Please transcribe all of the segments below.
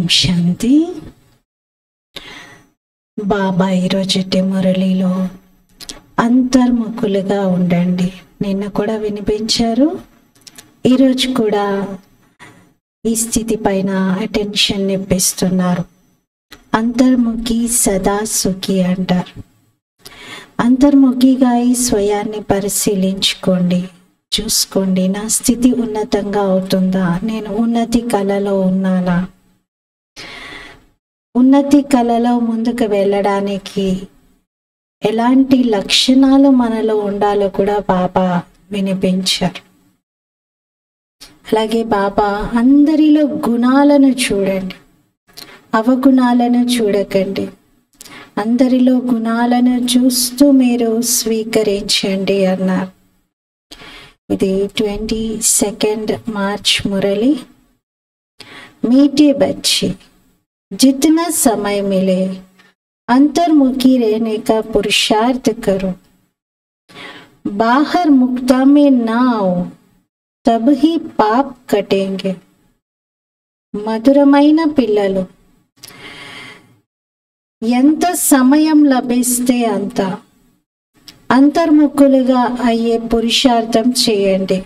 ఓం శాంతి. బాబా ఈరోజు మురళిలో అంతర్ముఖులుగా ఉండండి. నిన్న కూడా వినిపించారు. ఈరోజు కూడా ఈ స్థితి పైన అటెన్షన్ ఇప్పిస్తున్నారు. అంతర్ముఖి సదా సుఖి అంటారు. అంతర్ముఖిగా ఈ స్వయాన్ని పరిశీలించుకోండి, చూసుకోండి. నా స్థితి ఉన్నతంగా అవుతుందా? నేను ఉన్నతి కళలో ఉన్నానా? ఉన్నతి కళలో ముందుకు వెళ్ళడానికి ఎలాంటి లక్షణాలు మనలో ఉండాలో కూడా బాబా వినిపించారు. అలాగే బాబా అందరిలో గుణాలను చూడండి, అవగుణాలను చూడకండి. అందరిలో గుణాలను చూస్తూ మీరు స్వీకరించండి అన్నారు. ఇది 22 మార్చ్ मुरली। मीठे बच्चे, जितना समय मिले अंतर्मुखी रहने का पुरुषार्थ करो। बाहर मुक्ता में ना आओ, तब ही पाप कटेंगे। మధురమైన పిల్లలు, ఎంత సమయం లభిస్తే అంత అంతర్ముఖులుగా అయ్యే పురుషార్థం చేయండి.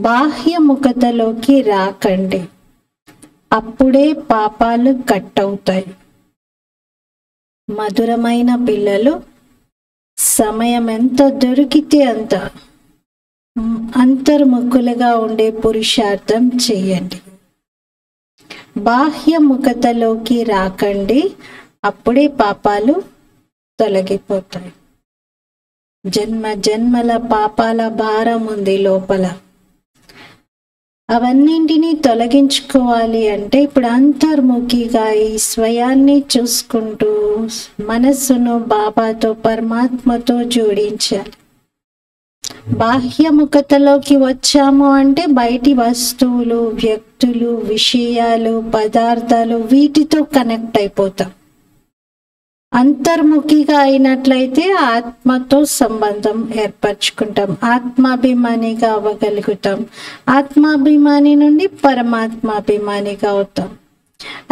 బాహ్యముఖతలోకి రాకండి, అప్పుడే పాపాలు కట్టవుతాయి. మధురమైన పిల్లలు, సమయం ఎంత దొరికితే అంత అంతర్ముఖులుగా ఉండే పురుషార్థం చేయండి. బాహ్యముఖతలోకి రాకండి, అప్పుడే పాపాలు తొలగిపోతాయి. జన్మ జన్మల పాపాల భారం ఉంది లోపల. అవన్నింటినీ తొలగించుకోవాలి అంటే ఇప్పుడు అంతర్ముఖిగా ఈ స్వయాన్ని చూసుకుంటూ మనస్సును బాబాతో, పరమాత్మతో జోడించాలి. బాహ్యముఖతలోకి వచ్చాము అంటే బయటి వస్తువులు, వ్యక్తులు, విషయాలు, పదార్థాలు, వీటితో కనెక్ట్ అయిపోతాం. అంతర్ముఖిగా అయినట్లయితే ఆత్మతో సంబంధం ఏర్పరచుకుంటాం, ఆత్మాభిమానిగా అవ్వగలుగుతాం. ఆత్మాభిమాని నుండి పరమాత్మాభిమానిగా అవుతాం.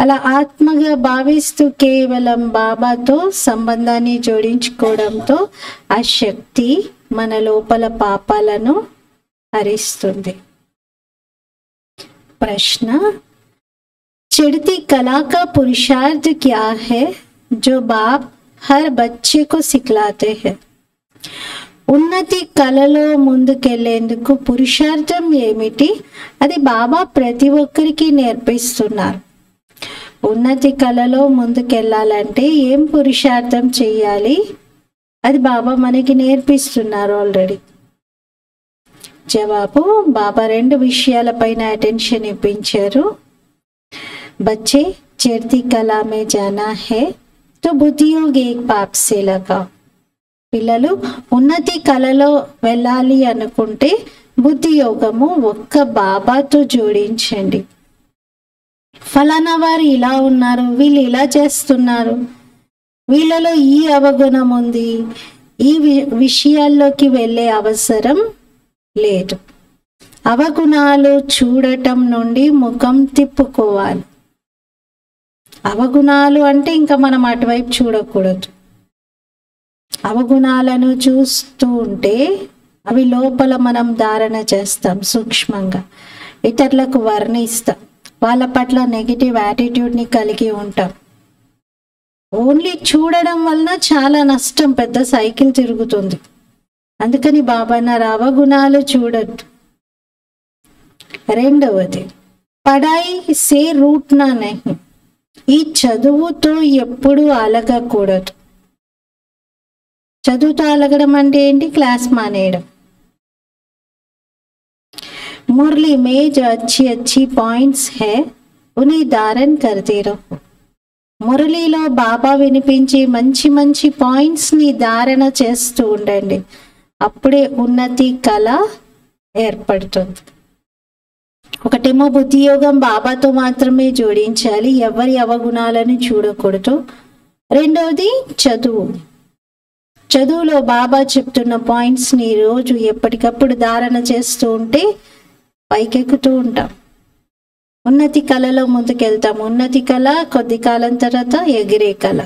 అలా ఆత్మగా భావిస్తూ కేవలం బాబాతో సంబంధాన్ని జోడించుకోవడంతో ఆ శక్తి మన లోపల పాపాలను హరిస్తుంది. ప్రశ్న, चढ़ती कला का पुरुषार्थ क्या है जो बाप हर बच्चे को सिखलाते हैं? ఉన్నతి కళలో ముందుకెళ్లేందుకు పురుషార్థం ఏమిటి? అది బాబా ప్రతి ఒక్కరికి నేర్పిస్తున్నారు. ఉన్నతి కళలో ముందుకెళ్ళాలంటే ఏం పురుషార్థం చెయ్యాలి? అది బాబా మనకి నేర్పిస్తున్నారు ఆల్రెడీ. జవాబు, బాబా 2 విషయాలపైన అటెన్షన్ ఇప్పించారు. बच्चे, चढ़ती कला में जाना है तो बुद्धि योग एक पाप से लगाओ. పిల్లలు, ఉన్నతి కళలో వెళ్ళాలి అనుకుంటే బుద్ధి యోగము ఒక్క బాబాతో జోడించండి. ఫలానా వారు ఇలా ఉన్నారు, వీళ్ళు ఇలా చేస్తున్నారు, వీళ్ళలో ఈ అవగుణం ఉంది, ఈ విషయాల్లోకి వెళ్ళే అవసరం లేదు. అవగుణాలు చూడటం నుండి ముఖం తిప్పుకోవాలి. అవగుణాలు అంటే ఇంకా మనం అటువైపు చూడకూడదు. అవగుణాలను చూస్తూ ఉంటే అవి లోపల మనం ధారణ చేస్తాం, సూక్ష్మంగా ఇతరులకు వర్ణిస్తాం, వాళ్ళ పట్ల నెగిటివ్ యాటిట్యూడ్ని కలిగి ఉంటాం. ఓన్లీ చూడడం వలన చాలా నష్టం, పెద్ద సైకిల్ తిరుగుతుంది. అందుకని బాబా అన్నారు, అవగుణాలు చూడద్దు. రెండవది, పడాయి సే రూట్నా నహి, ఈ చదువుతో ఎప్పుడు అలగకూడదు. చదువుతో అలగడం అంటే ఏంటి? క్లాస్ మానేయడం. మురళీ మే जो अच्छी अच्छी पॉइंट्स है उन्हें धारण करते रहो. మురళీలో బాబా వినిపించే మంచి మంచి పాయింట్స్ ని ధారణ చేస్తూ ఉండండి, అప్పుడే ఉన్నతి కళ ఏర్పడుతుంది. ఒకటేమో బుద్ధి యోగం బాబాతో మాత్రమే జోడించాలి, ఎవరి అవగుణాలను చూడకూడదు. రెండవది చదువు. చదువులో బాబా చెప్తున్న పాయింట్స్ ని రోజు ఎప్పటికప్పుడు ధారణ చేస్తూ ఉంటే పైకెక్కుతూ ఉంటాం. ఉన్నతి కళలో ముందుకెళ్తాం. ఉన్నతి కళ కొద్ది కాలం తర్వాత ఎగిరే కళ.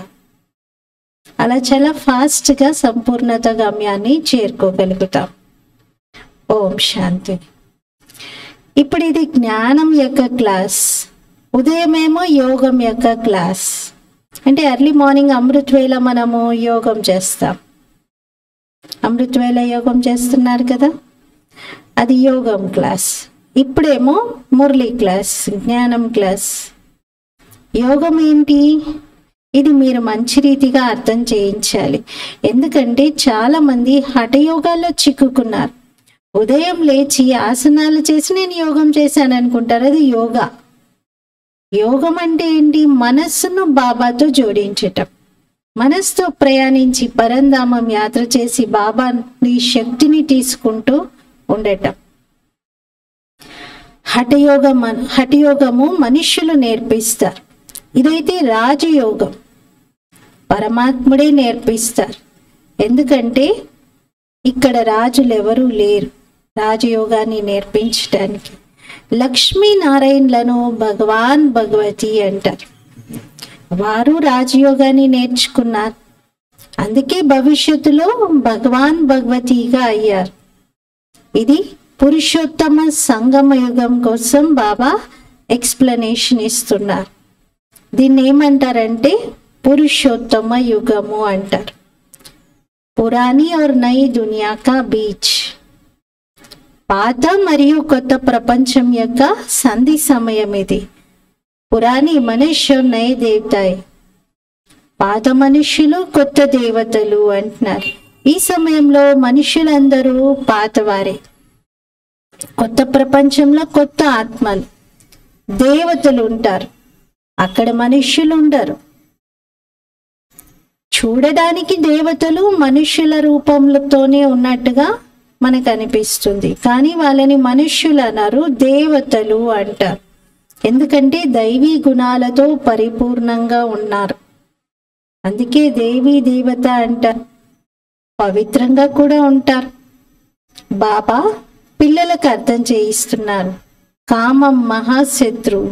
అలా చాలా ఫాస్ట్గా సంపూర్ణత గమ్యాన్ని చేరుకోగలుగుతాం. ఓం శాంతి. ఇప్పుడు ఇది జ్ఞానం యొక్క క్లాస్, ఉదయమేమో యోగం యొక్క క్లాస్. అంటే ఎర్లీ మార్నింగ్ అమృతవేళ మనము యోగం చేస్తాం. అమృతవేళ యోగం చేస్తున్నారు కదా, అది యోగం క్లాస్. ఇప్పుడేమో మురళీ క్లాస్, జ్ఞానం క్లాస్. యోగం ఏంటి? ఇది మీరు మంచి రీతిగా అర్థం చేయించాలి. ఎందుకంటే చాలా మంది హఠయోగాల్లో చిక్కుకున్నారు. ఉదయం లేచి ఆసనాలు చేసి నేను యోగం చేశాను అనుకుంటారు. అది యోగా. యోగం అంటే ఏంటి? మనస్సును బాబాతో జోడించటం. మనస్సుతో ప్రయాణించి పరంధామం యాత్ర చేసి బాబాని శక్తిని తీసుకుంటూ ఉండటం. హఠయోగము మనుష్యులు నేర్పిస్తారు. ఇదైతే రాజయోగం, పరమాత్ముడే నేర్పిస్తారు. ఎందుకంటే ఇక్కడ రాజులు ఎవరూ లేరు రాజయోగాన్ని నేర్పించడానికి. లక్ష్మీనారాయణలను భగవాన్ భగవతి అంటారు. వారు రాజయోగాన్ని నేర్చుకున్నారు. అందుకే భవిష్యత్తులో భగవాన్ భగవతిగా అయ్యారు. ఇది పురుషోత్తమ సంగమ యుగం కోసం బాబా ఎక్స్ప్లెనేషన్ ఇస్తున్నారు. దీన్ని ఏమంటారంటే పురుషోత్తమ యుగము అంటారు. పురాణి और नई दुनिया का बीच, పాత మరియు కొత్త ప్రపంచం యొక్క సంధి సమయం ఇది. పురాణి మనుష్య నయ దేవతాయి, పాత మనుష్యులు కొత్త దేవతలు అంటున్నారు. ఈ సమయంలో మనుష్యులందరూ పాతవారే. కొత్త ప్రపంచంలో కొత్త ఆత్మలు, దేవతలు ఉంటారు. అక్కడ మనుష్యులు ఉండరు. చూడడానికి దేవతలు మనుష్యుల రూపంలోనే ఉన్నట్టుగా మనకు అనిపిస్తుంది, కానీ వాళ్ళని మనుష్యులు అన్నారు, దేవతలు అంటారు. ఎందుకంటే దైవీ గుణాలతో పరిపూర్ణంగా ఉన్నారు. అందుకే దేవీ దేవత అంటారు. పవిత్రంగా కూడా ఉంటారు. బాబా పిల్లలకు అర్థం చేయిస్తున్నారు. కామం మహాశత్రువు.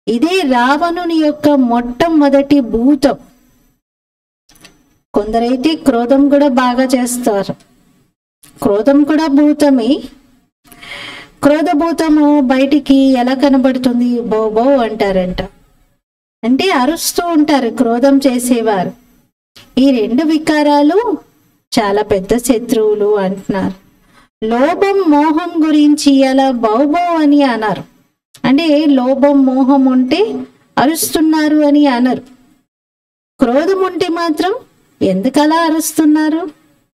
ఇదే రావణుని యొక్క మొట్టమొదటి భూతం. కొందరైతే క్రోధం కూడా బాగా చేస్తారు. క్రోధం కూడా భూతమే. క్రోధభూతము బయటికి ఎలా కనబడుతుంది? బౌ బౌ అంటారంట. అంటే అరుస్తూ ఉంటారు క్రోధం చేసేవారు. ఈ రెండు వికారాలు చాలా పెద్ద శత్రువులు అంటున్నారు. లోభం మోహం గురించి అలా బౌ బౌ అని అన్నారు. అంటే లోభం మోహం ఉంటే అరుస్తున్నారు అని అనరు. క్రోధం ఉంటే మాత్రం ఎందుకలా అరుస్తున్నారు,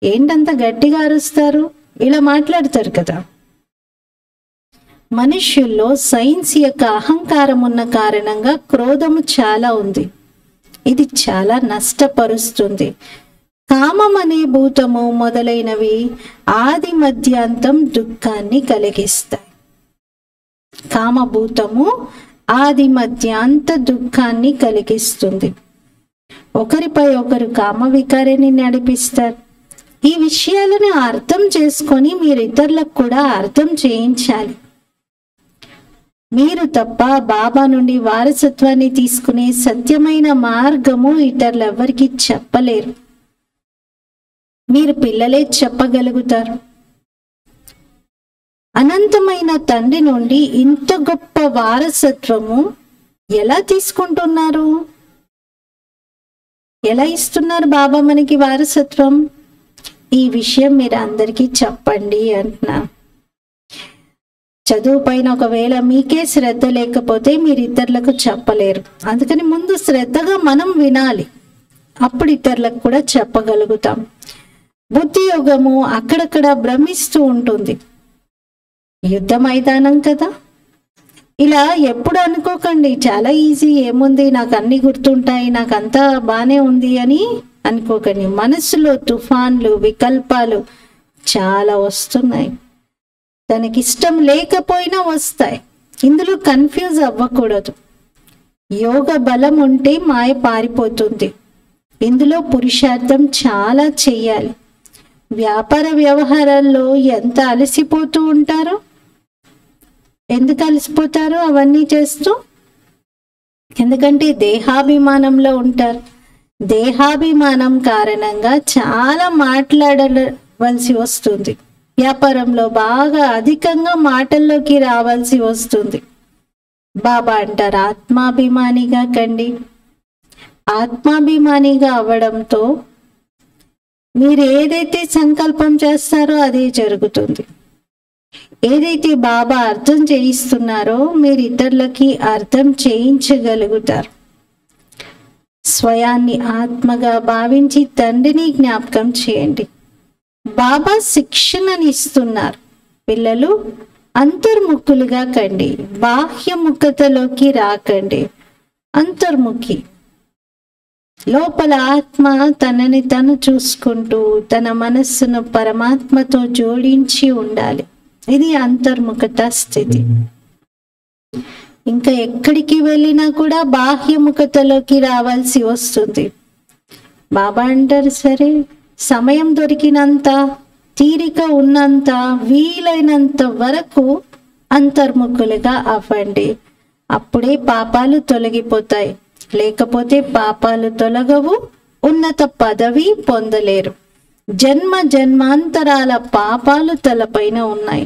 ఏంటంత గట్టిగా అరుస్తారు, ఇలా మాట్లాడతారు కదా. మనుష్యుల్లో సైన్స్ యొక్క అహంకారం ఉన్న కారణంగా క్రోధము చాలా ఉంది. ఇది చాలా నష్టపరుస్తుంది. కామం అనే భూతము మొదలైనవి ఆది మధ్యాంతం దుఃఖాన్ని కలిగిస్తాయి. కామభూతము ఆది మధ్యాంత దుఃఖాన్ని కలిగిస్తుంది. ఒకరిపై ఒకరు కామ వికారాన్ని నడిపిస్తారు. ఈ విషయాలను అర్థం చేసుకొని మీరు ఇతరులకు కూడా అర్థం చేయించాలి. మీరు తప్ప బాబా నుండి వారసత్వాన్ని తీసుకునే సత్యమైన మార్గము ఇతరులు ఎవరికి చెప్పలేరు. మీరు పిల్లలే చెప్పగలుగుతారు. అనంతమైన తండ్రి నుండి ఇంత గొప్ప వారసత్వము ఎలా తీసుకుంటున్నారు? ఎలా ఇస్తున్నారు బాబా మనకి వారసత్వం? ఈ విషయం మీరు అందరికీ చెప్పండి అంటున్నా. చదువు పైన ఒకవేళ మీకే శ్రద్ధ లేకపోతే మీరు ఇతరులకు చెప్పలేరు. అందుకని ముందు శ్రద్ధగా మనం వినాలి, అప్పుడు ఇతరులకు కూడా చెప్పగలుగుతాం. బుద్ధి యోగము అక్కడక్కడ భ్రమిస్తూ ఉంటుంది. యుద్ధ మైదానం కదా. ఇలా ఎప్పుడు అనుకోకండి చాలా ఈజీ, ఏముంది నాకు అన్ని గుర్తుంటాయి, నాకు అంతా బానే ఉంది అని అనుకోకండి. మనసులో తుఫాన్లు వికల్పాలు చాలా వస్తున్నాయి. తనకిష్టం లేకపోయినా వస్తాయి. ఇందులో కన్ఫ్యూజ్ అవ్వకూడదు. యోగ బలం ఉంటే మాయ పారిపోతుంది. ఇందులో పురుషార్థం చాలా చెయ్యాలి. వ్యాపార వ్యవహారాల్లో ఎంత అలసిపోతూ ఉంటారు. ఎందుకు అలసిపోతారు అవన్నీ చేస్తూ? ఎందుకంటే దేహాభిమానంలో ఉంటారు. దేహాభిమానం కారణంగా చాలా మాట్లాడవలసి వస్తుంది. వ్యాపారంలో బాగా అధికంగా మాటల్లోకి రావాల్సి వస్తుంది. బాబా అంటారు ఆత్మాభిమానిగా కండి. ఆత్మాభిమానిగా అవ్వడంతో మీరు ఏదైతే సంకల్పం చేస్తారో అదే జరుగుతుంది. ఏదైతే బాబా అర్థం చేయిస్తున్నారో మీరు ఇతరులకి అర్థం చేయించగలుగుతారు. స్వయాన్ని ఆత్మగా భావించి తండ్రిని జ్ఞాపకం చేయండి. బాబా శిక్షణని ఇస్తున్నారు. పిల్లలు అంతర్ముఖులుగా కండి, బాహ్యముఖతలోకి రాకండి. అంతర్ముఖి లోపల ఆత్మ తనని తను చూసుకుంటూ తన మనస్సును పరమాత్మతో జోడించి ఉండాలి. ఇది అంతర్ముఖత స్థితి. ఇంకా ఎక్కడికి వెళ్ళినా కూడా బాహ్యముఖతలోకి రావాల్సి వస్తుంది. బాబా అంటారు సరే, సమయం దొరికినంత, తీరిక ఉన్నంత, వీలైనంత వరకు అంతర్ముఖులుగా అవ్వండి. అప్పుడే పాపాలు తొలగిపోతాయి. లేకపోతే పాపాలు తొలగవు, ఉన్నత పదవి పొందలేరు. జన్మ జన్మాంతరాల పాపాలు తలపైన ఉన్నాయి.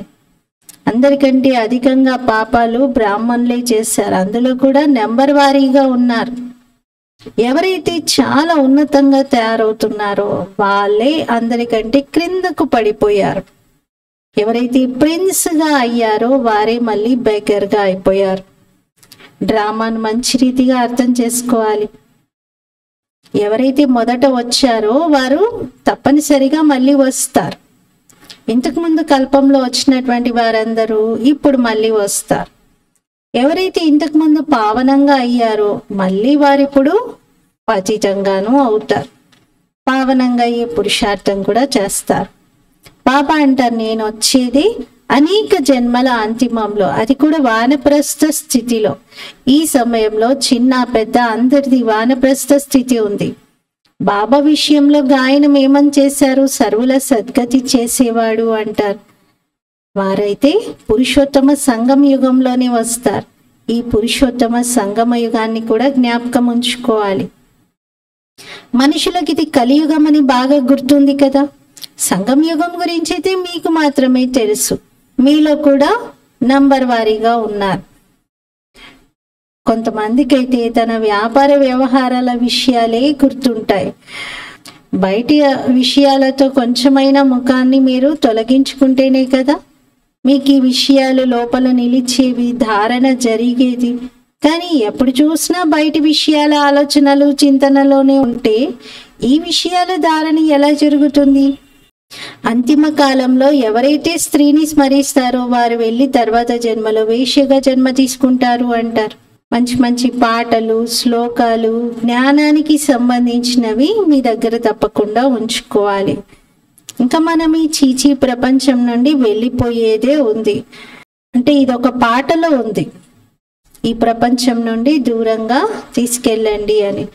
అందరికంటే అధికంగా పాపాలు బ్రాహ్మణులే చేశారు. అందులో కూడా నెంబర్ వారీగా ఉన్నారు. ఎవరైతే చాలా ఉన్నతంగా తయారవుతున్నారో వాళ్ళే అందరికంటే క్రిందకు పడిపోయారు. ఎవరైతే ప్రిన్స్ గా అయ్యారో వారే మళ్ళీ బెగర్ గా అయిపోయారు. డ్రామాను మంచి రీతిగా అర్థం చేసుకోవాలి. ఎవరైతే మొదట వచ్చారో వారు తప్పనిసరిగా మళ్ళీ వస్తారు. ఇంతకు ముందు కల్పంలో వచ్చినటువంటి వారందరూ ఇప్పుడు మళ్ళీ వస్తారు. ఎవరైతే ఇంతకు ముందు పావనంగా అయ్యారో మళ్ళీ వారిప్పుడు పతితంగాను అవుతారు. పావనంగా అయ్యే పురుషార్థం కూడా చేస్తారు. బాబా అంటారు నేను వచ్చేది అనేక జన్మల అంతిమంలో, అది కూడా వానప్రస్థ స్థితిలో. ఈ సమయంలో చిన్న పెద్ద అందరిది వానప్రస్థ స్థితి ఉంది. బాబా విషయంలో గాయనం ఏమని చేశారు? సర్వుల సద్గతి చేసేవాడు అంటారు. వారైతే పురుషోత్తమ సంగమ యుగంలోనే వస్తారు. ఈ పురుషోత్తమ సంగమ యుగాన్ని కూడా జ్ఞాపకం ఉంచుకోవాలి. మనుషులకి ఇది కలియుగం అని బాగా గుర్తుంది కదా. సంగమ యుగం గురించి అయితే మీకు మాత్రమే తెలుసు. మీలో కూడా నంబర్ వారీగా ఉన్నారు. కొంతమందికి అయితే తన వ్యాపార వ్యవహారాల విషయాలే గుర్తుంటాయి. బయటి విషయాలతో కొంచెమైనా ముఖాన్ని మీరు తొలగించుకుంటేనే కదా మీకు ఈ విషయాలు లోపల నిలిచేవి, ధారణ జరిగేది. కానీ ఎప్పుడు చూసినా బయటి విషయాల ఆలోచనలు చింతనలోనే ఉంటే ఈ విషయాల ధారణ ఎలా జరుగుతుంది? అంతిమ కాలంలో ఎవరైతే స్త్రీని స్మరిస్తారో వారు వెళ్ళి తర్వాత జన్మలో వేశ్యగా జన్మ తీసుకుంటారు అంటారు. మంచి మంచి పాటలు, శ్లోకాలు, జ్ఞానానికి సంబంధించినవి మీ దగ్గర తప్పకుండా ఉంచుకోవాలి. ఇంకా మనం ఈ చీచీ ప్రపంచం నుండి వెళ్ళిపోయేదే ఉంది. అంటే ఇదొక పాటలో ఉంది, ఈ ప్రపంచం నుండి దూరంగా తీసుకెళ్ళండి అని.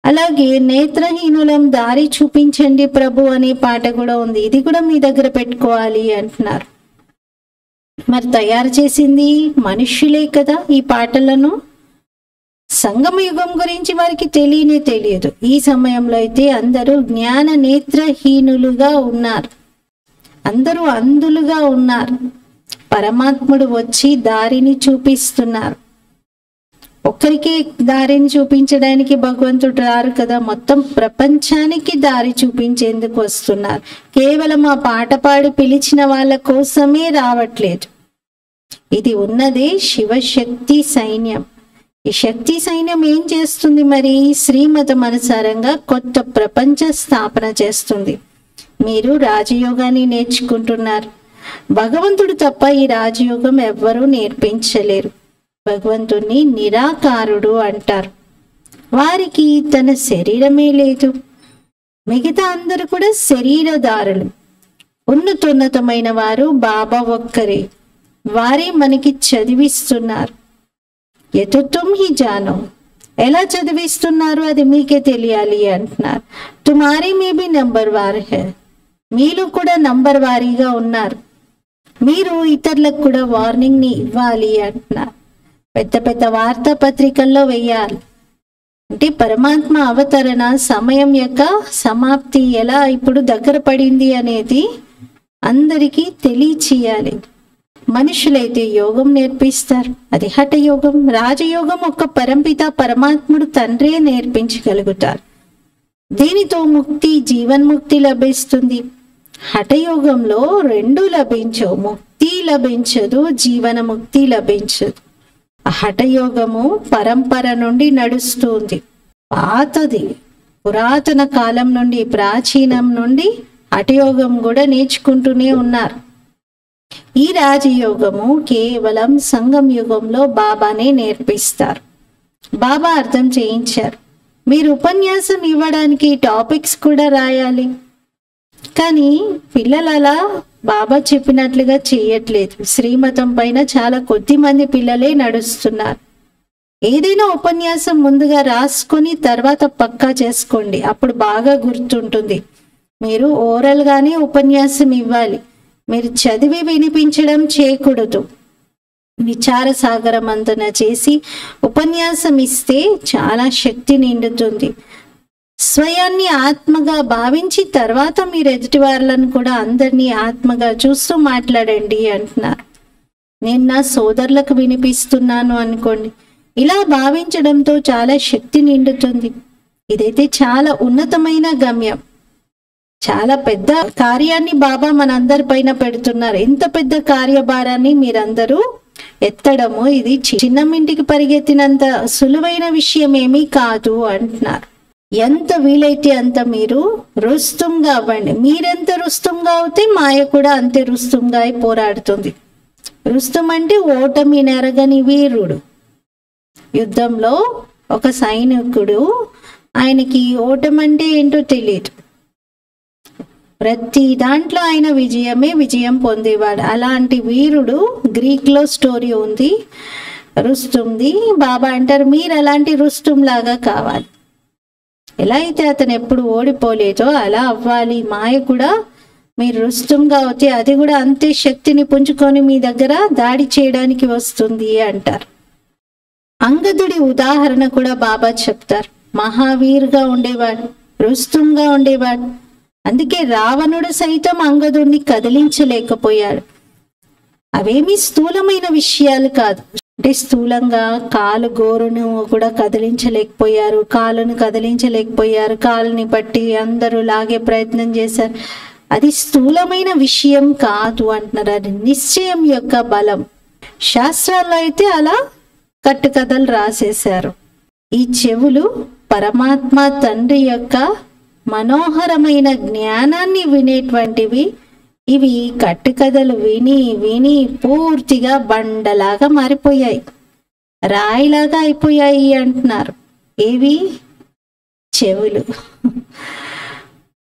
అలాగే నేత్రహీనులం దారి చూపించండి ప్రభు అనే పాట కూడా ఉంది. ఇది కూడా మీ దగ్గర పెట్టుకోవాలి అంటున్నారు. మరి తయారు చేసింది మనుష్యులే కదా ఈ పాటలను. సంగమ యుగం గురించి వారికి తెలియదు. ఈ సమయంలో అయితే అందరూ జ్ఞాన నేత్రహీనులుగా ఉన్నారు, అందరూ అంధులుగా ఉన్నారు. పరమాత్ముడు వచ్చి దారిని చూపిస్తున్నారు. ఒక్కరికి దారిని చూపించడానికి భగవంతుడు రారు కదా, మొత్తం ప్రపంచానికి దారి చూపించేందుకు వస్తున్నారు. కేవలం ఆ పాట పాడి పిలిచిన వాళ్ళ కోసమే రావట్లేదు. ఇది ఉన్నదే శివశక్తి సైన్యం. ఈ శక్తి సైన్యం ఏం చేస్తుంది? మరి శ్రీమతం అనుసారంగా కొత్త ప్రపంచ స్థాపన చేస్తుంది. మీరు రాజయోగాన్ని నేర్చుకుంటున్నారు. భగవంతుడు తప్ప ఈ రాజయోగం ఎవ్వరూ నేర్పించలేరు. భగవంతుణ్ణి నిరాకారుడు అంటారు. వారికి తన శరీరమే లేదు. మిగతా అందరూ కూడా శరీరదారులు. ఉన్నతోన్నతమైన వారు బాబా ఒక్కరే. వారే మనకి చదివిస్తున్నారు. ఎతుతుం హి జానో, ఎలా చదివిస్తున్నారు అది మీకే తెలియాలి అంటున్నారు. తుమారీ మే బి నంబర్ వార్ హై, మీలో కూడా నంబర్ వారీగా ఉన్నారు. మీరు ఇతరులకు కూడా వార్నింగ్ ని ఇవ్వాలి అంటున్నారు. పెద్ద పెద్ద వార్తాపత్రికల్లో వేయాలి. అంటే పరమాత్మ అవతరణ సమయం యొక్క సమాప్తి ఎలా ఇప్పుడు దగ్గర పడింది అనేది అందరికీ తెలియచేయాలి. మనుషులైతే యోగం నేర్పిస్తారు, అది హఠయోగం. రాజయోగం ఒక్క పరంపిత పరమాత్ముడు తండ్రే నేర్పించగలుగుతారు. దీనితో ముక్తి, జీవన్ముక్తి లభిస్తుంది. హఠయోగంలో రెండు లభించవు, ముక్తి లభించదు, జీవన ముక్తి లభించదు. హఠయోగము పరంపర నుండి నడుస్తుంది, పాతది, పురాతన కాలం నుండి, ప్రాచీనం నుండి హఠయోగం కూడా నేర్చుకుంటూనే ఉన్నారు. ఈ రాజయోగము కేవలం సంగం యుగంలో బాబానే నేర్పిస్తారు. బాబా అర్థం చేయించారు. మీరు ఉపన్యాసం ఇవ్వడానికి టాపిక్స్ కూడా రాయాలి, కానీ పిల్లలు అలా బాబా చెప్పినట్లుగా చేయట్లేదు. శ్రీమతం పైన చాలా కొద్ది మంది పిల్లలే నడుస్తున్నారు. ఏదైనా ఉపన్యాసం ముందుగా రాసుకొని తర్వాత పక్కా చేసుకోండి, అప్పుడు బాగా గుర్తుంటుంది. మీరు ఓరల్ గానే ఉపన్యాసం ఇవ్వాలి, మీరు చదివి వినిపించడం చేయకూడదు. విచార సాగరమంతన చేసి ఉపన్యాసం ఇస్తే చాలా శక్తి నిండుతుంది. స్వయాన్ని ఆత్మగా భావించి తర్వాత మీరు ఎదుటి వాళ్ళను కూడా అందరినీ ఆత్మగా చూస్తూ మాట్లాడండి అంటున్నారు. నేను నా సోదరులకు వినిపిస్తున్నాను అనుకోండి, ఇలా భావించడంతో చాలా శక్తి నిండుతుంది. ఇదైతే చాలా ఉన్నతమైన గమ్యం. చాలా పెద్ద కార్యాన్ని బాబా మనందరి పైన పెడుతున్నారు. ఎంత పెద్ద కార్యభారాన్ని మీరందరూ ఎత్తడము ఇది చిన్నమింటికి పరిగెత్తినంత సులువైన విషయం ఏమీ కాదు అంటున్నారు. ఎంత వీలైతే అంత మీరు రుస్తుంగా అవ్వండి. మీరెంత రుస్తుంగా అవుతే మాయ కూడా అంతే రుస్తుంగా అయి పోరాడుతుంది. రుస్తుం అంటే ఓటమి నెరగని వీరుడు. యుద్ధంలో ఒక సైనికుడు, ఆయనకి ఓటమి అంటే ఏంటో తెలియదు, ప్రతి దాంట్లో ఆయన విజయం పొందేవాడు. అలాంటి వీరుడు గ్రీక్లో స్టోరీ ఉంది, రుస్తుంది. బాబా అంటారు మీరు అలాంటి రుస్తుం లాగా కావాలి. ఎలా అయితే అతను ఎప్పుడు ఓడిపోలేదో అలా అవ్వాలి. మాయ కూడా మీరు రుస్తుంగా అవుతే అది కూడా అంతే శక్తిని పుంజుకొని మీ దగ్గర దాడి చేయడానికి వస్తుంది అంటారు. అంగదుడి ఉదాహరణ కూడా బాబా చెప్తారు. మహావీర్గా ఉండేవాడు, రుస్తుంగా ఉండేవాడు. అందుకే రావణుడు సైతం అంగదుడిని కదిలించలేకపోయాడు. అవేమీ స్థూలమైన విషయాలు కాదు. అంటే స్థూలంగా కాలు గోరును కూడా కదిలించలేకపోయారు, కాలును కదిలించలేకపోయారు, కాలుని బట్టి అందరూ లాగే ప్రయత్నం చేశారు. అది స్థూలమైన విషయం కాదు అంటున్నారు. అది నిశ్చయం యొక్క బలం. శాస్త్రాల్లో అయితే అలా కట్టుకథలు రాసేశారు. ఈ చెవులు పరమాత్మ తండ్రి యొక్క మనోహరమైన జ్ఞానాన్ని వినేటువంటివి. ఇవి కట్టుకథలు విని విని పూర్తిగా బండలాగా మారిపోయాయి, రాయిలాగా అయిపోయాయి అంటున్నారు. ఏవి? చెవులు.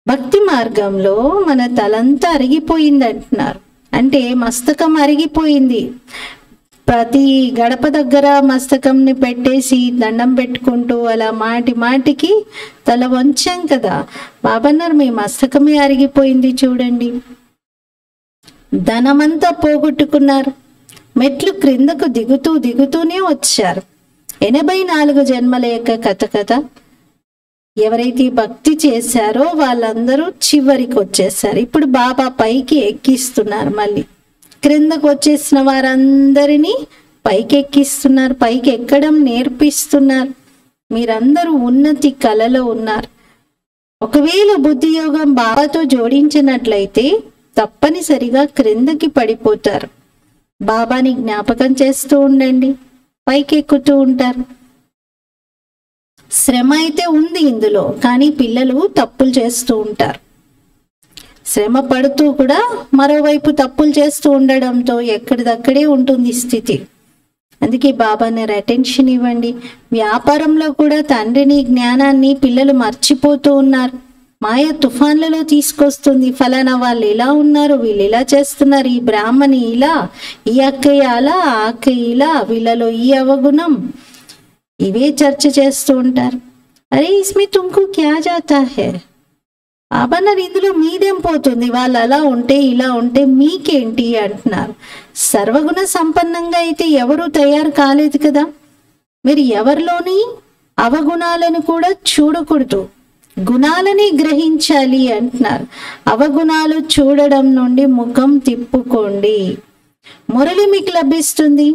భక్తి మార్గంలో మన తలంతా అరిగిపోయింది అంటున్నారు. అంటే మస్తకం అరిగిపోయింది. ప్రతి గడప దగ్గర మస్తకంని పెట్టేసి దండం పెట్టుకుంటూ అలా మాటి మాటికి తల వంచాం కదా. బాబన్నారు మీ మస్తకమే అరిగిపోయింది చూడండి. ధనమంతా పోగొట్టుకున్నారు, మెట్లు క్రిందకు దిగుతూనే వచ్చారు. 84 జన్మల యొక్క కథ. ఎవరైతే భక్తి చేశారో వాళ్ళందరూ చివరికి వచ్చేసారు. ఇప్పుడు బాబా పైకి ఎక్కిస్తున్నారు, మళ్ళీ క్రిందకు వచ్చేసిన వారందరినీ పైకి ఎక్కిస్తున్నారు, పైకి ఎక్కడం నేర్పిస్తున్నారు. మీరందరూ ఉన్నతి కలలో ఉన్నారు. ఒకవేళ బుద్ధి యోగం బాబాతో జోడించినట్లయితే తప్పనిసరిగా క్రిందకి పడిపోతారు. బాబాని జ్ఞాపకం చేస్తూ ఉండండి, పైకి ఎక్కుతూ ఉంటారు. శ్రమ అయితే ఉంది ఇందులో, కానీ పిల్లలు తప్పులు చేస్తూ ఉంటారు. శ్రమ పడుతూ కూడా మరోవైపు తప్పులు చేస్తూ ఉండడంతో ఎక్కడిదక్కడే ఉంటుంది స్థితి. అందుకే బాబాని అటెన్షన్ ఇవ్వండి. వ్యాపారంలో కూడా తండ్రిని జ్ఞానాన్ని పిల్లలు మర్చిపోతూ ఉన్నారు. మాయ తుఫాన్లలో తీసుకొస్తుంది. ఫలానా వాళ్ళు ఇలా ఉన్నారు, వీళ్ళు ఇలా చేస్తున్నారు, ఈ బ్రాహ్మణి ఇలా, ఈ అక్కయ్య అలా, ఆ అక్కయ్య ఇలా, వీళ్ళలో ఈ అవగుణం, ఇవే చర్చ చేస్తూ ఉంటారు. అరే ఇస్మే తుమ్కు క్యా జాతా హై, బాబాన్నారు ఇందులో మీదేం పోతుంది, వాళ్ళు అలా ఉంటే ఇలా ఉంటే మీకేంటి అంటున్నారు. సర్వగుణ సంపన్నంగా అయితే ఎవరు తయారు కాలేదు కదా. మీరు ఎవరిలోని అవగుణాలను కూడా చూడకూడదు, గుణాలని గ్రహించాలి అంటున్నారు. అవగుణాలు చూడడం నుండి ముఖం తిప్పుకోండి. మురళి మీకు లభిస్తుంది,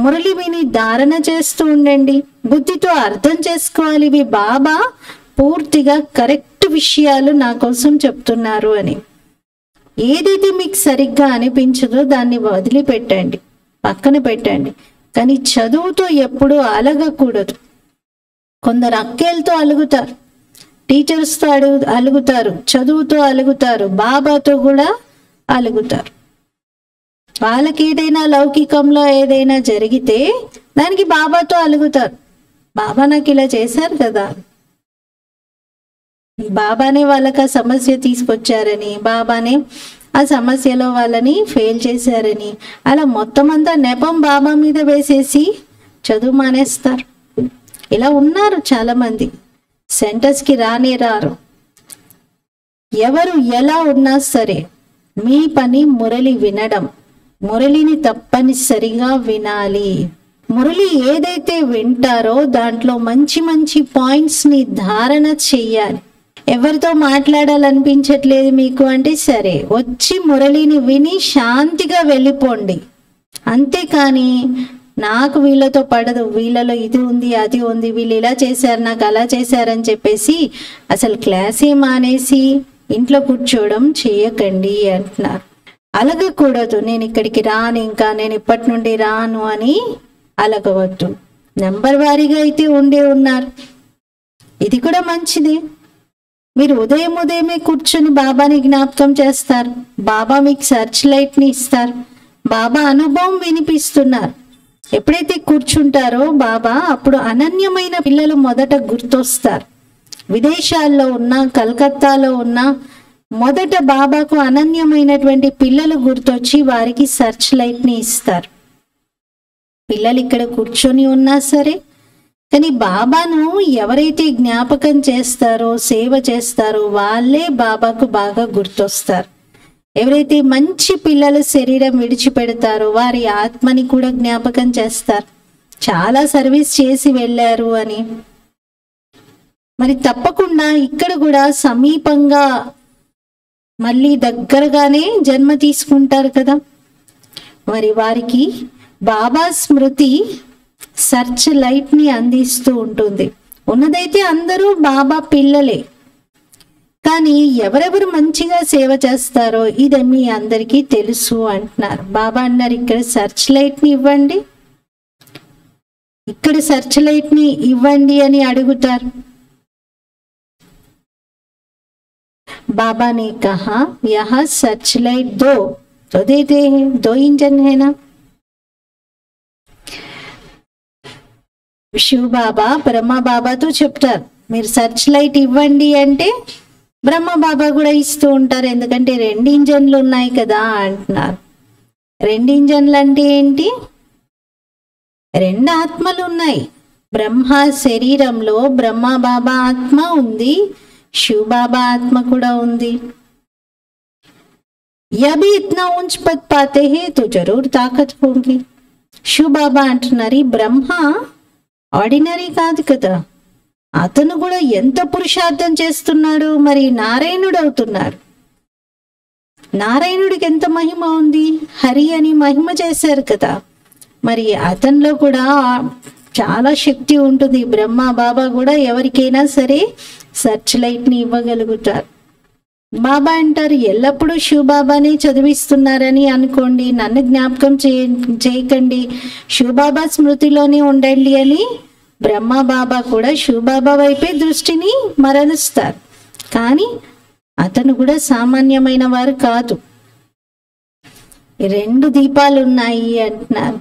మురళి విని ధారణ చేస్తూ ఉండండి. బుద్ధితో అర్థం చేసుకోవాలి, ఇవి బాబా పూర్తిగా కరెక్ట్ విషయాలు నా కోసం చెప్తున్నారు అని. ఏదైతే మీకు సరిగ్గా అనిపించదో దాన్ని వదిలిపెట్టండి, పక్కన పెట్టండి. కానీ చదువుతో ఎప్పుడూ అలగకూడదు. కొందరు అక్కేలతో అలుగుతారు, టీచర్స్తో అలుగుతారు, చదువుతో అలుగుతారు, బాబాతో కూడా అలుగుతారు. వాళ్ళకి ఏదైనా లౌకికంలో ఏదైనా జరిగితే దానికి బాబాతో అలుగుతారు. బాబా నాకు ఇలా చేశారు కదా, బాబానే వాళ్ళకి ఆ సమస్య తీసుకొచ్చారని, బాబానే ఆ సమస్యలో వాళ్ళని ఫెయిల్ చేశారని, అలా మొత్తం అంతా నెపం బాబా మీద వేసేసి చదువు మానేస్తారు. ఇలా ఉన్నారు చాలా మంది. సెంటర్స్కి రానే రారు. ఎవరు ఎలా ఉన్నా సరే మీ పని మురళి వినడం. మురళిని తప్పనిసరిగా వినాలి. మురళి ఏదైతే వింటారో దాంట్లో మంచి మంచి పాయింట్స్ని ధారణ చెయ్యాలి. ఎవరితో మాట్లాడాలనిపించట్లేదు మీకు అంటే సరే, వచ్చి మురళిని విని శాంతిగా వెళ్ళిపోండి. అంతేకాని నాకు వీళ్ళతో పడదు, వీళ్ళలో ఇది ఉంది అది ఉంది, వీళ్ళు ఇలా చేశారు నాకు అలా చేశారని చెప్పేసి అసలు క్లాసే మానేసి ఇంట్లో కూర్చోవడం చేయకండి అంటున్నారు. అలగకూడదు, నేను ఇక్కడికి రాను, ఇంకా నేను ఇప్పటి నుండి రాను అని అలగవద్దు. నెంబర్ వారీగా అయితే ఉన్నారు, ఇది కూడా మంచిదే. మీరు ఉదయమే కూర్చొని బాబాని జ్ఞాపకం చేస్తారు, బాబా మీకు సర్చ్ లైట్ని ఇస్తారు, బాబా అనుభవం వినిపిస్తున్నారు. ఎప్పుడైతే కూర్చుంటారో బాబా అప్పుడు అనన్యమైన పిల్లలు మొదట గుర్తొస్తారు. విదేశాల్లో ఉన్న, కలకత్తాలో ఉన్న మొదట బాబాకు అనన్యమైనటువంటి పిల్లలు గుర్తొచ్చి వారికి సర్చ్ లైట్ని ఇస్తారు. పిల్లలు ఇక్కడ కూర్చొని ఉన్నా సరే, కానీ బాబాను ఎవరైతే జ్ఞాపకం చేస్తారో సేవ చేస్తారో వాళ్ళే బాబాకు బాగా గుర్తొస్తారు. ఎవరైతే మంచి పిల్లలు శరీరం విడిచిపెడతారో వారి ఆత్మని కూడా జ్ఞాపకం చేస్తారు, చాలా సర్వీస్ చేసి వెళ్ళారు అని. మరి తప్పకుండా ఇక్కడ కూడా సమీపంగా మళ్ళీ దగ్గరగానే జన్మ తీసుకుంటారు కదా. మరి వారికి బాబా స్మృతి సర్చ్ లైట్ని అందిస్తూ ఉంటుంది. ఉన్నదైతే అందరూ బాబా పిల్లలే, కానీ ఎవరెవరు మంచిగా సేవ చేస్తారో ఇది మీ అందరికీ తెలుసు అంటున్నారు. బాబా అన్నారు ఇక్కడ సర్చ్ లైట్ని ఇవ్వండి, ఇక్కడ సర్చ్ లైట్ని ఇవ్వండి అని అడుగుతారు. बाबा ने कहा यहाँ सर्च लाइट दो तो देते हैं, 2 इंजन है ना. శివ బాబా బ్రహ్మ బాబాతో చెప్తారు మీరు సర్చ్ లైట్ ఇవ్వండి అంటే బ్రహ్మ బాబా కూడా ఇస్తూ ఉంటారు, ఎందుకంటే 2 ఇంజన్లు ఉన్నాయి కదా అంటున్నారు. 2 ఇంజన్లు అంటే ఏంటి? 2 ఆత్మలు ఉన్నాయి. బ్రహ్మ శరీరంలో బ్రహ్మ బాబా ఆత్మ ఉంది, शिव बाबा आत्मा కూడా ఉంది. या भी इतना ऊंच पद पाते हैं तो जरूर ताकत होगी. शिव बाबा అంటున్నారు బ్రహ్మ ఆర్డినరీ కాదు కదా, అతను కూడా ఎంత పురుషార్థం చేస్తున్నాడు. మరి నారాయణుడు అవుతున్నాడు. నారాయణుడికి ఎంత మహిమ ఉంది, హరి అని మహిమ చేశారు కదా. మరి అతనిలో కూడా చాలా శక్తి ఉంటుంది. బ్రహ్మ బాబా కూడా ఎవరికైనా సరే సర్చ్ లైట్ని ఇవ్వగలుగుతారు. బాబా అంటారు ఎల్లప్పుడూ శివ బాబాని చదివిస్తున్నారని అనుకోండి, నన్ను జ్ఞాపకం చేయకండి, శివ బాబా స్మృతిలోనే ఉండండి అని బ్రహ్మ బాబా కూడా శివ బాబా వైపే దృష్టిని మరలుస్తారు. కానీ అతను కూడా సామాన్యమైన వారు కాదు. 2 దీపాలు ఉన్నాయి అంటున్నారు.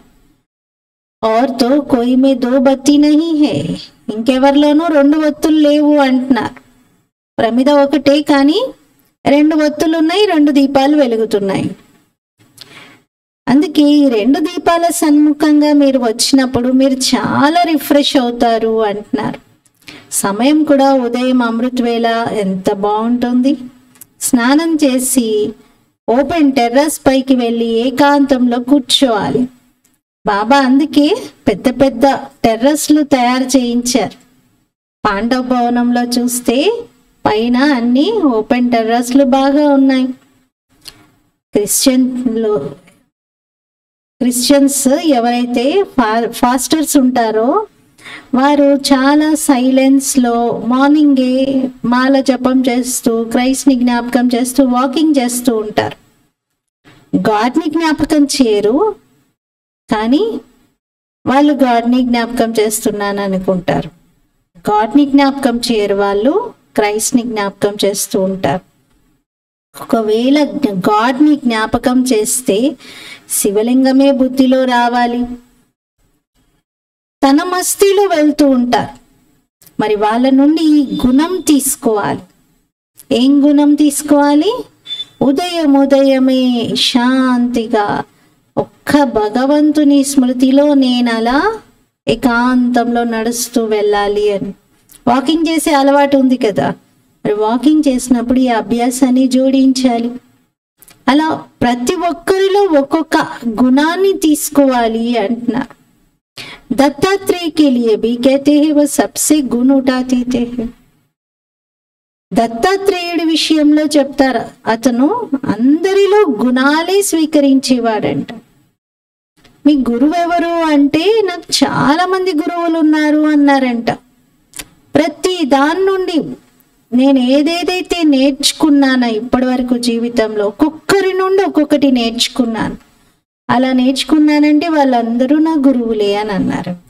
और तो कोई में 2 बत्ती नहीं है, ఇంకెవరిలోనూ 2 ఒత్తులు లేవు అంటున్నారు. ప్రమిద ఒకటే కానీ 2 ఒత్తులు ఉన్నాయి, 2 దీపాలు వెలుగుతున్నాయి. అందుకే ఈ 2 దీపాల సన్ముఖంగా మీరు వచ్చినప్పుడు మీరు చాలా రిఫ్రెష్ అవుతారు అంటున్నారు. సమయం కూడా ఉదయం అమృత వేళ ఎంత బాగుంటుంది. స్నానం చేసి ఓపెన్ టెర్రస్ పైకి వెళ్ళి ఏకాంతంలో కూర్చోవాలి. బాబా అందుకే పెద్ద పెద్ద టెర్రస్లు తయారు చేయించారు. పాండవ భవనంలో చూస్తే పైన అన్ని ఓపెన్ టెర్రస్లు బాగా ఉన్నాయి. క్రిస్టియన్స్ ఎవరైతే ఫాస్టర్స్ ఉంటారో వారు చాలా సైలెన్స్లో మార్నింగే మాల జపం చేస్తూ క్రైస్ట్ని జ్ఞాపకం చేస్తూ వాకింగ్ చేస్తూ ఉంటారు. గాడ్ని జ్ఞాపకం చేయరు, కానీ వాళ్ళు గాడ్ని జ్ఞాపకం చేస్తున్నాను అనుకుంటారు. గాడ్ని జ్ఞాపకం చేయరు, వాళ్ళు క్రైస్ట్ని జ్ఞాపకం చేస్తూ ఉంటారు. ఒకవేళ గాడ్ని జ్ఞాపకం చేస్తే శివలింగమే బుద్ధిలో రావాలి. తన మస్తీలో వెళ్తూ ఉంటారు. మరి వాళ్ళ నుండి ఈ గుణం తీసుకోవాలి. ఏం గుణం తీసుకోవాలి? ఉదయమే శాంతిగా ఒక్క భగవంతుని స్మృతిలో నేను అలా ఏకాంతంలో నడుస్తూ వెళ్ళాలి అని. వాకింగ్ చేసే అలవాటు ఉంది కదా, మరి వాకింగ్ చేసినప్పుడు ఈ అభ్యాసాన్ని జోడించాలి. అలా ప్రతి ఒక్కరిలో ఒక్కొక్క గుణాన్ని తీసుకోవాలి అంటున్నారు. दत्तात्रेय के लिए भी कहते हैं वो सबसे गुण उठाते थे. దత్తాత్రేయుడి విషయంలో చెప్తారు, అతను అందరిలో గుణాలే స్వీకరించేవాడంట. మీ గురువు ఎవరు అంటే నాకు చాలా మంది గురువులు ఉన్నారు అన్నారంట. ప్రతి దాని నుండి నేను ఏదేదైతే నేర్చుకున్నానో ఇప్పటి వరకు జీవితంలో ఒక్కొక్కరి నుండి ఒక్కొక్కటి నేర్చుకున్నాను. అలా నేర్చుకున్నానంటే వాళ్ళందరూ నా గురువులే అని అన్నారంట.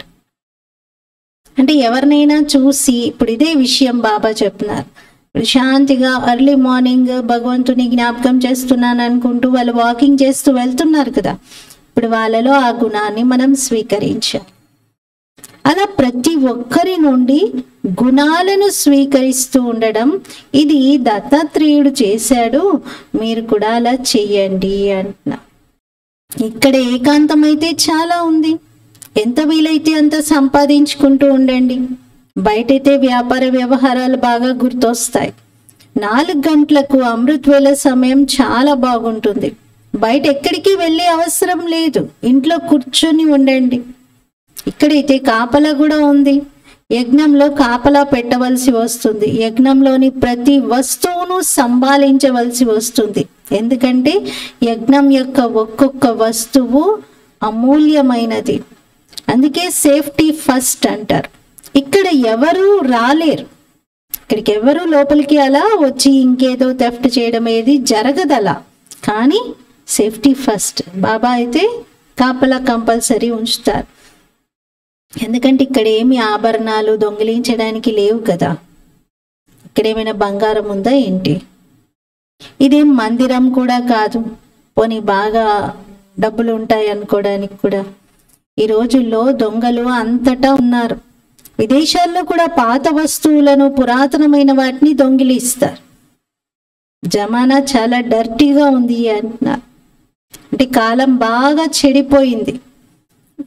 అంటే ఎవరినైనా చూసి ఇప్పుడు ఇదే విషయం బాబా చెప్తున్నారు. ఇప్పుడు శాంతిగా ఎర్లీ మార్నింగ్ భగవంతుని జ్ఞాపకం చేస్తున్నాను అనుకుంటూ వాళ్ళు వాకింగ్ చేస్తూ వెళ్తున్నారు కదా, ఇప్పుడు వాళ్ళలో ఆ గుణాన్ని మనం స్వీకరించాలి. అలా ప్రతి ఒక్కరి నుండి గుణాలను స్వీకరిస్తూ ఉండడం, ఇది దత్తాత్రేయుడు చేశాడు, మీరు కూడా అలా చెయ్యండి అంటున్నా. ఇక్కడ ఏకాంతం అయితే చాలా ఉంది. ఎంత వీలైతే అంత సంపాదించుకుంటూ ఉండండి. బయటైతే వ్యాపార వ్యవహారాలు బాగా గుర్తొస్తాయి. 4 గంటలకు అమృత వేళ సమయం చాలా బాగుంటుంది. బయట ఎక్కడికి వెళ్ళే అవసరం లేదు, ఇంట్లో కూర్చొని ఉండండి. ఇక్కడైతే కాపలా కూడా ఉంది. యజ్ఞంలో కాపలా పెట్టవలసి వస్తుంది. యజ్ఞంలోని ప్రతి వస్తువును సంభాళించవలసి వస్తుంది. ఎందుకంటే యజ్ఞం యొక్క ఒక్కొక్క వస్తువు అమూల్యమైనది. అందుకే సేఫ్టీ ఫస్ట్ అంటారు. ఇక్కడ ఎవరు రాలేరు, ఇక్కడికి ఎవరు లోపలికి అలా వచ్చి ఇంకేదో థెఫ్ట్ చేయడం ఏది జరగదు అలా. కానీ సేఫ్టీ ఫస్ట్. బాబా అయితే కాపలా కంపల్సరీ ఉంచుతారు. ఎందుకంటే ఇక్కడ ఏమి ఆభరణాలు దొంగిలించడానికి లేవు కదా. ఇక్కడ ఏమైనా బంగారం ఉందా ఏంటి? ఇదేం మందిరం కూడా కాదు, పోనీ బాగా డబ్బులు ఉంటాయి అనుకోవడానికి కూడా. ఈ రోజుల్లో దొంగలు అంతటా ఉన్నారు. విదేశాల్లో కూడా పాత వస్తువులను, పురాతనమైన వాటిని దొంగిలిస్తారు. జమానా చాలా డర్టీగా ఉంది అంటున్నారు. అంటే కాలం బాగా చెడిపోయింది.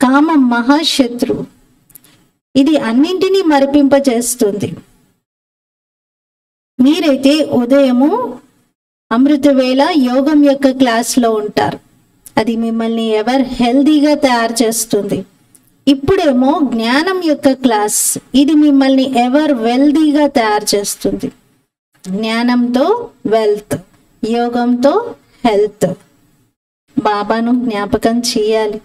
కామం మహాశత్రువు, ఇది అన్నింటినీ మరిపింపజేస్తుంది. మీరైతే ఉదయము అమృత వేళ యోగం యొక్క క్లాస్లో ఉంటారు. అది మిమ్మల్ని ఎవర్ హెల్దీగా తయారు చేస్తుంది. ఇప్పుడేమో జ్ఞానం యొక్క క్లాస్, ఇది మిమ్మల్ని ఎవర్ వెల్దీగా తయారు చేస్తుంది. జ్ఞానంతో వెల్త్, యోగంతో హెల్త్. బాబాను జ్ఞాపకం చేయాలి.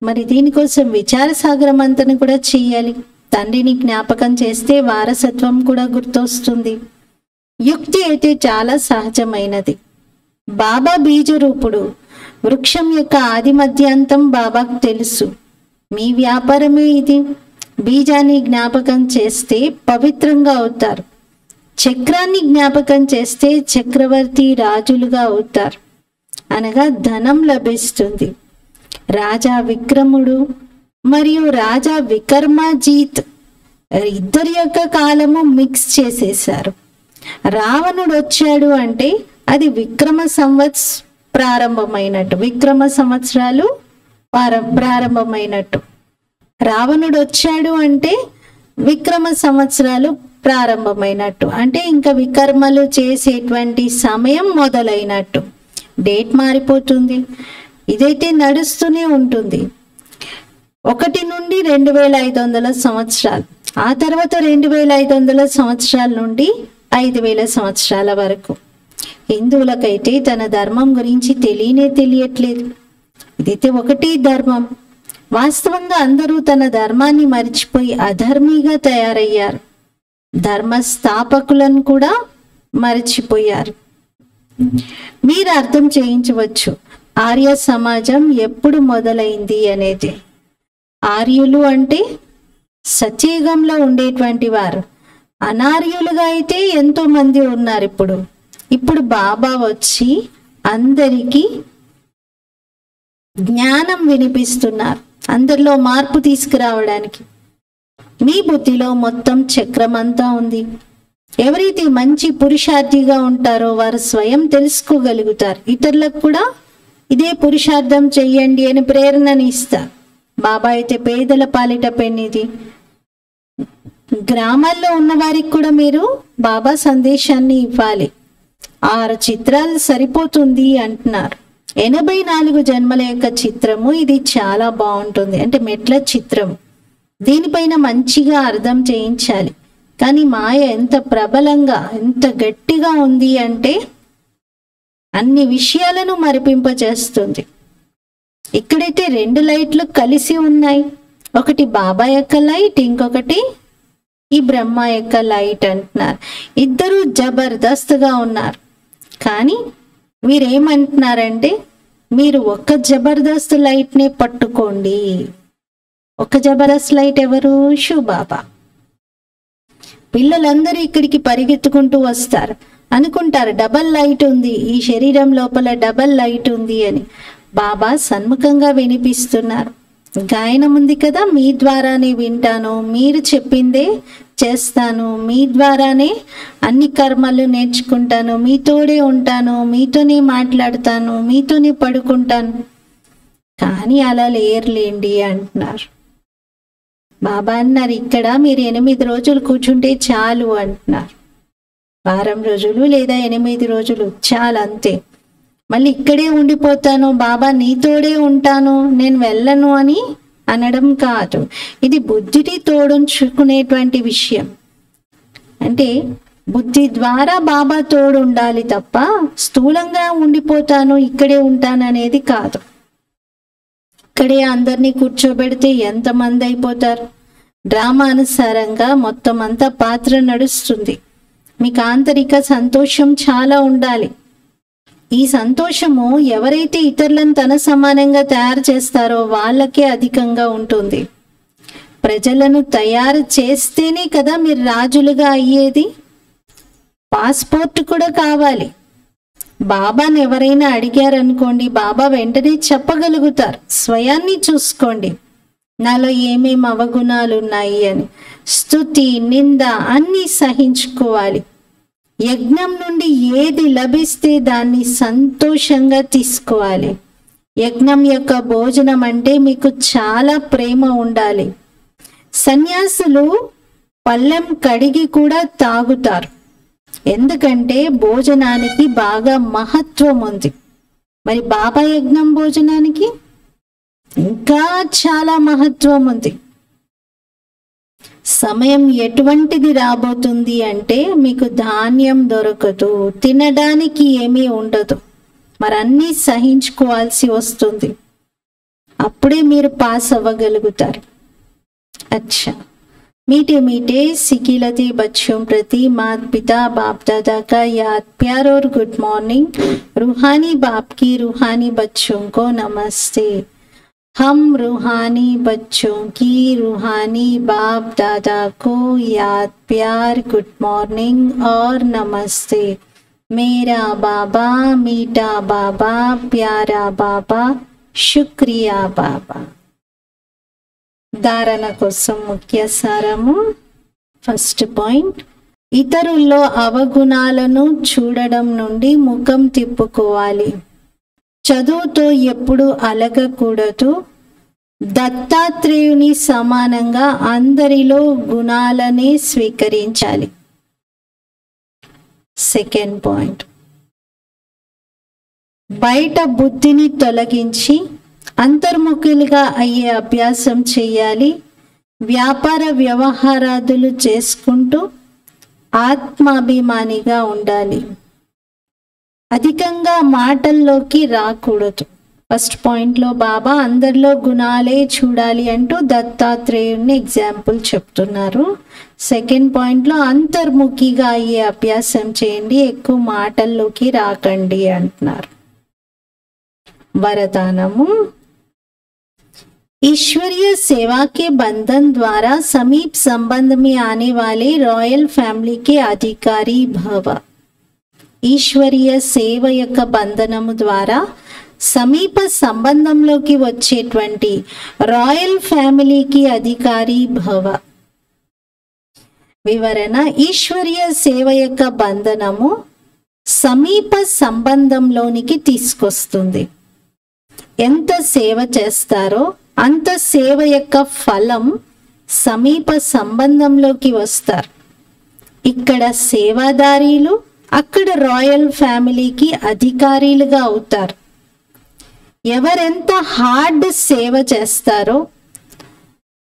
మరి దీనికోసం విచార సాగరమంతను కూడా చేయాలి. తండ్రిని జ్ఞాపకం చేస్తే వారసత్వం కూడా గుర్తొస్తుంది. యుక్తి అయితే చాలా సహజమైనది. బాబా బీజరూపుడు. వృక్షం యొక్క ఆది మధ్యాంతం బాబాకు తెలుసు. మీ వ్యాపారమే ఇది. బీజాన్ని జ్ఞాపకం చేస్తే పవిత్రంగా అవుతారు. చక్రాన్ని జ్ఞాపకం చేస్తే చక్రవర్తి రాజులుగా అవుతారు, అనగా ధనం లభిస్తుంది. రాజా విక్రముడు మరియు రాజా వికర్మజీత్ ఇద్దరి యొక్క కాలము మిక్స్ చేసేశారు. రావణుడు వచ్చాడు అంటే అది విక్రమ ప్రారంభమైనట్టు, విక్రమ సంవత్సరాలు ప్రారంభమైనట్టు. రావణుడు వచ్చాడు అంటే విక్రమ సంవత్సరాలు ప్రారంభమైనట్టు, అంటే ఇంకా వికర్మలు చేసేటువంటి సమయం మొదలైనట్టు. డేట్ మారిపోతుంది. ఇదైతే నడుస్తూనే ఉంటుంది. 1 నుండి 2500 సంవత్సరాలు, ఆ తర్వాత 2500 సంవత్సరాల నుండి 5000 సంవత్సరాల వరకు. హిందువులకైతే తన ధర్మం గురించి తెలియట్లేదు. ఇదైతే ఒకటి ధర్మం. వాస్తవంగా అందరూ తన ధర్మాన్ని మరిచిపోయి అధర్మిగా తయారయ్యారు. ధర్మ స్థాపకులను కూడా మరిచిపోయారు. మీరు అర్థం చేయించవచ్చు ఆర్య సమాజం ఎప్పుడు మొదలైంది అనేది. ఆర్యులు అంటే సత్యయుగంలో ఉండేటువంటి వారు. అనార్యులుగా అయితే ఎంతో మంది ఉన్నారు. ఇప్పుడు బాబా వచ్చి అందరికీ జ్ఞానం వినిపిస్తున్నారు, అందరిలో మార్పు తీసుకురావడానికి. మీ బుద్ధిలో మొత్తం చక్రం అంతా ఉంది. ఎవరైతే మంచి పురుషార్థిగా ఉంటారో వారు స్వయం తెలుసుకోగలుగుతారు. ఇతరులకు కూడా ఇదే పురుషార్థం చెయ్యండి అని ప్రేరణని ఇస్తారు. బాబా అయితే పేదల పాలిట పెన్నిది. గ్రామాల్లో ఉన్న వారికి కూడా మీరు బాబా సందేశాన్ని ఇవ్వాలి. 6 చిత్రాలు సరిపోతుంది అంటున్నారు. 84 జన్మల యొక్క చిత్రము ఇది చాలా బాగుంటుంది. అంటే మెట్ల చిత్రము, దీనిపైన మంచిగా అర్థం చేయించాలి. కానీ మాయ ఎంత ప్రబలంగా, ఎంత గట్టిగా ఉంది అంటే అన్ని విషయాలను మరిపింపచేస్తుంది. ఇక్కడైతే 2 లైట్లు కలిసి ఉన్నాయి. ఒకటి బాబా యొక్క లైట్, ఇంకొకటి ఈ బ్రహ్మ యొక్క లైట్ అంటున్నారు. ఇద్దరు జబర్దస్త్గా ఉన్నారు. కానీ మీరేమంటున్నారంటే మీరు ఒక్క జబర్దస్త్ లైట్నే పట్టుకోండి. ఒక జబర్దస్త్ లైట్ ఎవరు? శివబాబా. పిల్లలందరూ ఇక్కడికి పరిగెత్తుకుంటూ వస్తారు, అనుకుంటారు డబల్ లైట్ ఉంది, ఈ శరీరం లోపల డబల్ లైట్ ఉంది అని. బాబా సన్ముఖంగా వినిపిస్తున్నారు. గాయనం ఉంది కదా, మీ ద్వారానే వింటాను, మీరు చెప్పిందే చేస్తాను, మీ ద్వారానే అన్ని కర్మలు నేర్చుకుంటాను, మీతోడే ఉంటాను, మీతోనే మాట్లాడతాను, మీతోనే పడుకుంటాను. కానీ అలా లేర్లేండి అంటున్నారు. బాబా అన్నారు ఇక్కడ మీరు 8 రోజులు కూర్చుంటే చాలు అంటున్నారు. వారం రోజులు లేదా 8 రోజులు చాలు, అంతే. మళ్ళీ ఇక్కడే ఉండిపోతాను, బాబా నీతోడే ఉంటాను, నేను వెళ్ళను అని అనడం కాదు. ఇది బుద్ధిని తోడుంచుకునేటువంటి విషయం. అంటే బుద్ధి ద్వారా బాబా తోడు ఉండాలి తప్ప స్థూలంగా ఉండిపోతాను, ఇక్కడే ఉంటాను అనేది కాదు. ఇక్కడే అందరినీ కూర్చోబెడితే ఎంతమంది అయిపోతారు? డ్రామా అనుసారంగా మొత్తం అంతా పాత్ర నడుస్తుంది. మీకు ఆంతరిక సంతోషం చాలా ఉండాలి. ఈ సంతోషము ఎవరైతే ఇతరులను తన సమానంగా తయారు చేస్తారో వాళ్ళకే అధికంగా ఉంటుంది. ప్రజలను తయారు చేస్తేనే కదా మీరు రాజులుగా అయ్యేది. పాస్పోర్ట్ కూడా కావాలి. బాబాని ఎవరైనా అడిగారనుకోండి, బాబా వెంటనే చెప్పగలుగుతారు. స్వయాన్ని చూసుకోండి, నాలో ఏమేమి అవగుణాలు ఉన్నాయి అని. స్తుతి, నింద అన్నీ సహించుకోవాలి. యజ్ఞం నుండి ఏది లభిస్తే దాన్ని సంతోషంగా తీసుకోవాలి. యజ్ఞం యొక్క భోజనం అంటే మీకు చాలా ప్రేమ ఉండాలి. సన్యాసులు పళ్ళెం కడిగి కూడా తాగుతారు, ఎందుకంటే భోజనానికి బాగా మహత్వం ఉంది. మరి బాబా యజ్ఞం భోజనానికి ఇంకా చాలా మహత్వం ఉంది. సమయం ఎటువంటిది రాబోతుంది అంటే మీకు ధాన్యం దొరకదు, తినడానికి ఏమీ ఉండదు, మరి అన్నీ సహించుకోవాల్సి వస్తుంది. అప్పుడే మీరు పాస్ అవ్వగలుగుతారు. अच्छा, मीठे मीठे सिकिलती बच्चों प्रति माता पिता बाप दादा का याद प्यार और गुड मॉर्निंग। रूहानी बाप की रूहानी बच्चों को नमस्ते। हम रूहानी बच्चों की रूहानी बाप दादा को याद प्यार गुड मॉर्निंग और नमस्ते। मेरा बाबा मीठा बाबा प्यारा बाबा शुक्रिया बाबा। ధారణ కోసం ముఖ్య సారము. ఫస్ట్ పాయింట్, ఇతరుల్లో అవగుణాలను చూడడం నుండి ముఖం తిప్పుకోవాలి. చదువుతో ఎప్పుడు అలగకూడదు. దత్తాత్రేయుని సమానంగా అందరిలో గుణాలనే స్వీకరించాలి. సెకండ్ పాయింట్, బయట బుద్ధిని తొలగించి అంతర్ముఖులుగా అయ్యే అభ్యాసం చేయాలి. వ్యాపార వ్యవహారాదులు చేసుకుంటూ ఆత్మాభిమానిగా ఉండాలి. అధికంగా మాటల్లోకి రాకూడదు. ఫస్ట్ పాయింట్లో బాబా అందరిలో గుణాలే చూడాలి అంటూ దత్తాత్రేయుడిని ఎగ్జాంపుల్ చెప్తున్నారు. సెకండ్ పాయింట్లో అంతర్ముఖిగా అయ్యే అభ్యాసం చేయండి, ఎక్కువ మాటల్లోకి రాకండి అంటున్నారు. वरदानमु, ईश्वरीय सेवा के बंधन द्वारा समीप संबंध में आने वाले रॉयल फैमिली के अधिकारी भव. ఈశ్వరీయ సేవ యొక్క బంధనము ద్వారా సమీప సంబంధంలోకి వచ్చేటువంటి రాయల్ ఫ్యామిలీకి అధికారి భవ. వివరణ, ఈశ్వరీయ సేవ యొక్క బంధనము సమీప సంబంధంలోనికి తీసుకొస్తుంది. ఎంత సేవ చేస్తారో అంత సేవ యొక్క ఫలం సమీప సంబంధంలోకి వస్తారు. ఇక్కడ సేవాదారీలు, అక్కడ రాయల్ ఫ్యామిలీకి అధికారులుగా అవుతారు. ఎవరెంత హార్డ్ సేవ చేస్తారో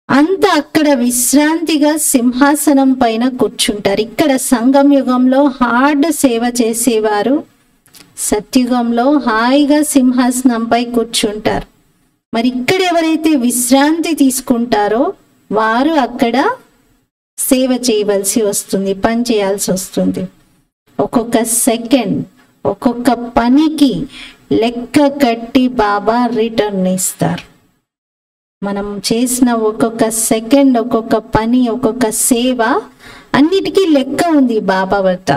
అంత అక్కడ విశ్రాంతిగా సింహాసనం పైన కూర్చుంటారు. ఇక్కడ సంగం యుగంలో హార్డ్ సేవ చేసేవారు సత్యుగంలో హాయిగా సింహాసనంపై కూర్చుంటారు. మరి ఇక్కడ ఎవరైతే విశ్రాంతి తీసుకుంటారో వారు అక్కడ సేవ చేయవలసి వస్తుంది, పని చేయాల్సి వస్తుంది. ఒక్కొక్క సెకండ్, ఒక్కొక్క పనికి లెక్క కట్టి బాబా రిటర్న్ ఇస్తారు. మనం చేసిన ఒక్కొక్క సెకండ్, ఒక్కొక్క పని, ఒక్కొక్క సేవ అన్నిటికీ లెక్క ఉంది బాబా వద్ద.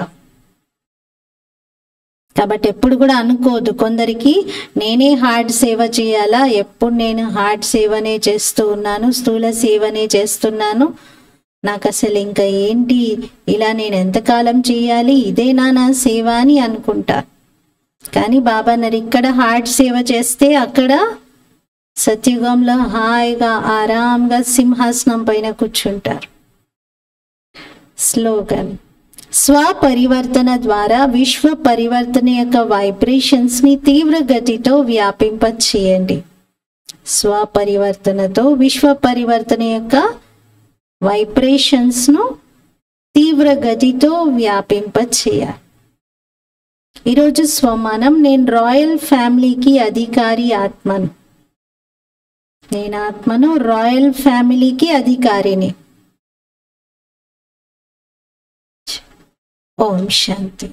కాబట్టి ఎప్పుడు కూడా అనుకోదు కొందరికి నేనే హార్డ్ సేవ చేయాలా, ఎప్పుడు నేను హార్డ్ సేవనే చేస్తూ ఉన్నాను, స్థూల సేవనే చేస్తున్నాను, నాకు అసలు ఇంకా ఏంటి, ఇలా నేను ఎంతకాలం చేయాలి, ఇదేనా నా సేవ అని అనుకుంటారు. కానీ బాబా నరి ఇక్కడ హార్డ్ సేవ చేస్తే అక్కడ సత్యుగంలో హాయిగా ఆరాంగా సింహాసనం పైన కూర్చుంటారు. స్లోగన్, స్వపరివర్తన ద్వారా విశ్వ పరివర్తన యొక్క వైబ్రేషన్స్ ని తీవ్ర గతితో వ్యాపింప చేయండి. స్వపరివర్తనతో విశ్వ పరివర్తన యొక్క వైబ్రేషన్స్ ను తీవ్ర గతితో వ్యాపింప చేయాలి. ఈరోజు స్వమానం, నేను రాయల్ ఫ్యామిలీకి అధికారి ఆత్మను. నేను ఆత్మను, రాయల్ ఫ్యామిలీకి అధికారిని. ఓం శాంతి.